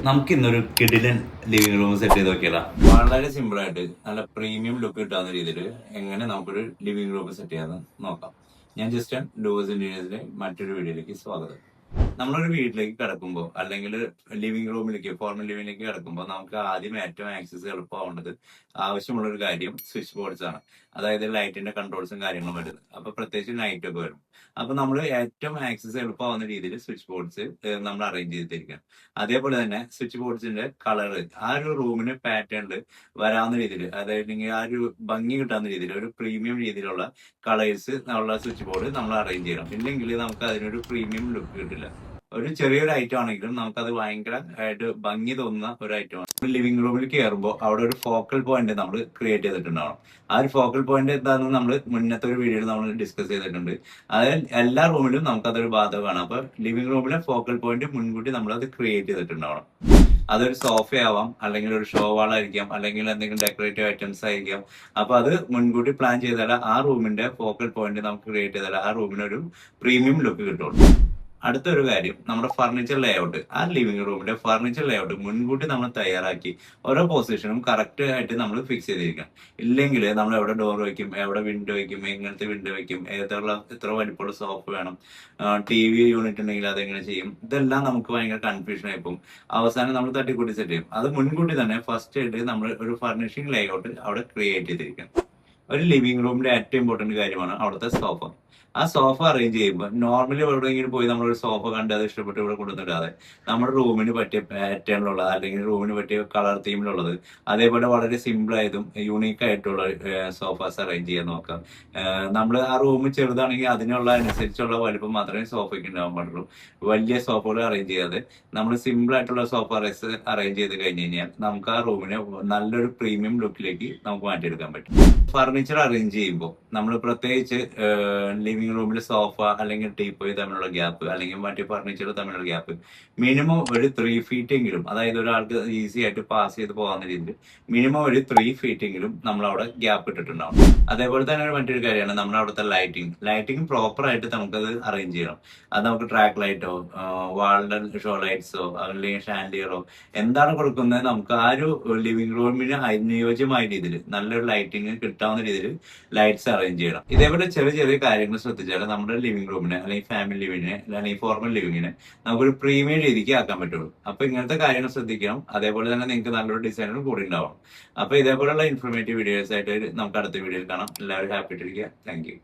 നമുക്ക് ഇന്നൊരു കിടിലൻ ലിവിംഗ് റൂം സെറ്റ് ചെയ്ത് നോക്കിയാലോ. വളരെ സിമ്പിൾ ആയിട്ട് നല്ല പ്രീമിയം ലുക്ക് കിട്ടാവുന്ന രീതിയിൽ എങ്ങനെ നമുക്കൊരു ലിവിംഗ് റൂം സെറ്റ് ചെയ്യാന്ന് നോക്കാം. ഞാൻ ജസ്റ്റ് ഡൂവേഴ്സ് ഇന്റീരിയേഴ്സിന്റെ മറ്റൊരു വീഡിയോയിലേക്ക് സ്വാഗതം. നമ്മളൊരു വീട്ടിലേക്ക് കിടക്കുമ്പോൾ അല്ലെങ്കിൽ ലിവിംഗ് റൂമിലേക്ക് ഫോർമൽ ലിവിംഗിലേക്ക് കിടക്കുമ്പോൾ നമുക്ക് ആദ്യം ഏറ്റവും ആക്സസ് എളുപ്പമാവേണ്ടത് ആവശ്യമുള്ള ഒരു കാര്യം സ്വിച്ച് ബോർഡ്സ് ആണ്. അതായത് ലൈറ്റിന്റെ കൺട്രോൾസും കാര്യങ്ങളും വരുന്നത്. അപ്പൊ പ്രത്യേകിച്ച് നൈറ്റ് ഒക്കെ വരും. അപ്പൊ നമ്മൾ ഏറ്റവും ആക്സസ് എളുപ്പമാവുന്ന രീതിയിൽ സ്വിച്ച് ബോർഡ്സ് നമ്മൾ അറേഞ്ച് ചെയ്തിരിക്കണം. അതേപോലെ തന്നെ സ്വിച്ച് ബോർഡ്സിന്റെ കളർ ആ ഒരു റൂമിന് പാറ്റേണിൽ വരാവുന്ന രീതിയിൽ, അതായത് ആ ഒരു ഭംഗി കിട്ടാവുന്ന രീതിയിൽ ഒരു പ്രീമിയം രീതിയിലുള്ള കളേഴ്സ് ഉള്ള സ്വിച്ച് ബോർഡ് നമ്മൾ അറേഞ്ച് ചെയ്യണം. ഇല്ലെങ്കിൽ നമുക്ക് അതിനൊരു പ്രീമിയം ലുക്ക് കിട്ടില്ല. ഒരു ചെറിയൊരു ഐറ്റം ആണെങ്കിലും നമുക്കത് ഭയങ്കര ആയിട്ട് ഭംഗി തോന്നുന്ന ഒരു ഐറ്റമാണ്. ലിവിംഗ് റൂമിൽ കയറുമ്പോൾ അവിടെ ഒരു ഫോക്കൽ പോയിന്റ് നമ്മൾ ക്രിയേറ്റ് ചെയ്തിട്ടുണ്ടാവണം. ആ ഒരു ഫോക്കൽ പോയിന്റ് എന്താണെന്ന് നമ്മൾ മുന്നത്തെ ഒരു വീഡിയോയിൽ നമ്മൾ ഡിസ്കസ് ചെയ്തിട്ടുണ്ട്. അതായത് എല്ലാ റൂമിലും നമുക്കതൊരു ബാധകമാണ്. അപ്പൊ ലിവിംഗ് റൂമിലെ ഫോക്കൽ പോയിന്റ് മുൻകൂട്ടി നമ്മൾ അത് ക്രിയേറ്റ് ചെയ്തിട്ടുണ്ടാവണം. അതൊരു സോഫയാവാം, അല്ലെങ്കിൽ ഒരു ഷോ വാൾ ആയിരിക്കാം, അല്ലെങ്കിൽ എന്തെങ്കിലും ഡെക്കറേറ്റീവ് ഐറ്റംസ് ആയിരിക്കാം. അപ്പൊ അത് മുൻകൂട്ടി പ്ലാൻ ചെയ്താൽ ആ റൂമിന്റെ ഫോക്കൽ പോയിന്റ് നമുക്ക് ക്രിയേറ്റ് ചെയ്താൽ ആ റൂമിനൊരു പ്രീമിയം ലുക്ക് കിട്ടുള്ളൂ. അടുത്തൊരു കാര്യം, നമ്മുടെ ഫർണിച്ചർ ലേഔട്ട്, ആ ലിവിംഗ് റൂമിന്റെ ഫർണിച്ചർ ലേഔട്ട് മുൻകൂട്ടി നമ്മൾ തയ്യാറാക്കി ഓരോ പൊസിഷനും കറക്റ്റ് ആയിട്ട് നമ്മൾ ഫിക്സ് ചെയ്തിരിക്കണം. ഇല്ലെങ്കിൽ നമ്മൾ എവിടെ ഡോർ വയ്ക്കും, എവിടെ വിൻഡോ വയ്ക്കും, എങ്ങനത്തെ വിൻഡോ വയ്ക്കും, എത്ര വലിപ്പമുള്ള സോഫ വേണം, TV യൂണിറ്റ് ഉണ്ടെങ്കിൽ അതെങ്ങനെ ചെയ്യും, ഇതെല്ലാം നമുക്ക് ഭയങ്കര കൺഫ്യൂഷൻ ആയിപ്പോകും. അവസാനം നമ്മൾ തട്ടിക്കൂട്ടി സെറ്റ് ചെയ്യും. അത് മുൻകൂട്ടി തന്നെ ഫസ്റ്റ് ആയിട്ട് നമ്മൾ ഒരു ഫർണിഷിംഗ് ലേഔട്ട് അവിടെ ക്രിയേറ്റ് ചെയ്തിരിക്കണം. ഒരു ലിവിംഗ് റൂമിന്റെ ഏറ്റവും ഇമ്പോർട്ടന്റ് കാര്യമാണ് അവിടുത്തെ സോഫ. ആ സോഫ അറേഞ്ച് ചെയ്യുമ്പോൾ നോർമലി എവിടെയെങ്കിലും പോയി നമ്മളൊരു സോഫ കണ്ട് അത് ഇഷ്ടപ്പെട്ട് ഇവിടെ കൊണ്ടുവന്നിടാതെ നമ്മുടെ റൂമിന് പറ്റിയ പാറ്റേണിലുള്ളത് അല്ലെങ്കിൽ റൂമിന് പറ്റിയ കളർ തീമിലുള്ളത്, അതേപോലെ വളരെ സിമ്പിൾ ആയതും യൂണീക്ക് ആയിട്ടുള്ള സോഫാസ് അറേഞ്ച് ചെയ്യാൻ നോക്കാം. നമ്മൾ ആ റൂം ചെറുതാണെങ്കിൽ അതിനുള്ള അനുസരിച്ചുള്ള വലുപ്പം മാത്രമേ സോഫയ്ക്ക് ഉണ്ടാവാൻ പാടുള്ളൂ. വലിയ സോഫകൾ അറേഞ്ച് ചെയ്യാതെ നമ്മൾ സിമ്പിൾ ആയിട്ടുള്ള സോഫ അറേഞ്ച് ചെയ്ത് കഴിഞ്ഞ് കഴിഞ്ഞാൽ നമുക്ക് ആ റൂമിനെ നല്ലൊരു പ്രീമിയം ലുക്കിലേക്ക് നമുക്ക് മാറ്റിയെടുക്കാൻ പറ്റും. ഫർണിച്ചർ അറേഞ്ച് ചെയ്യുമ്പോൾ നമ്മൾ പ്രത്യേകിച്ച് ലിവിംഗ് റൂമിൽ സോഫ അല്ലെങ്കിൽ ടീപ്പോയ് തമ്മിലുള്ള ഗ്യാപ്പ്, അല്ലെങ്കിൽ മറ്റു ഫർണിച്ചർ തമ്മിലുള്ള ഗ്യാപ്പ് മിനിമം ഒരു 3 feet എങ്കിലും, അതായത് ഒരാൾക്ക് ഈസി ആയിട്ട് പാസ് ചെയ്ത് പോകാവുന്ന രീതിയിൽ മിനിമം ഒരു 3 feet എങ്കിലും നമ്മൾ അവിടെ ഗ്യാപ്പ് ഇട്ടിട്ടുണ്ടാവും. അതേപോലെ തന്നെ മറ്റൊരു കാര്യമാണ് നമ്മുടെ അവിടുത്തെ ലൈറ്റിംഗ് പ്രോപ്പർ ആയിട്ട് നമുക്കത് അറേഞ്ച് ചെയ്യണം. അത് നമുക്ക് ട്രാക്ക് ലൈറ്റോ വാളിന്റെ ഷോ ലൈറ്റ്സോ അല്ലെങ്കിൽ ഷാൻഡിയറോ എന്താണ് കൊടുക്കുന്നത്, നമുക്ക് ആ ഒരു ലിവിംഗ് റൂമിന് അനുയോജ്യമായ രീതിയിൽ നല്ലൊരു ലൈറ്റിംഗ് കിട്ടാവുന്ന രീതിയിൽ ലൈറ്റ്സ് അറേഞ്ച് ചെയ്യണം. ഇതേപോലെ ചെറിയ ചെറിയ കാര്യങ്ങൾ ശ്രദ്ധിച്ചാൽ നമ്മുടെ ലിവിംഗ് റൂമിനെ അല്ലെങ്കിൽ ഫാമിലി ലിവിങ്ങിനെ അല്ലെങ്കിൽ ഫോർമൽ ലിവിങ്ങിനെ നമുക്കൊരു പ്രീമിയം രീതിക്ക് ആക്കാൻ പറ്റുള്ളൂ. അപ്പൊ ഇങ്ങനത്തെ കാര്യങ്ങൾ ശ്രദ്ധിക്കണം. അതേപോലെ തന്നെ നിങ്ങൾക്ക് നല്ലൊരു ഡിസൈനർ കൂടി ഉണ്ടാവണം. അപ്പൊ ഇതേപോലെയുള്ള ഇൻഫോർമേറ്റീവ് വീഡിയോസ് ആയിട്ട് നമുക്ക് അടുത്ത വീഡിയോയിൽ കാണാം. എല്ലാവരും ഹാപ്പി ആയിട്ടിരിക്കുക. Thank you.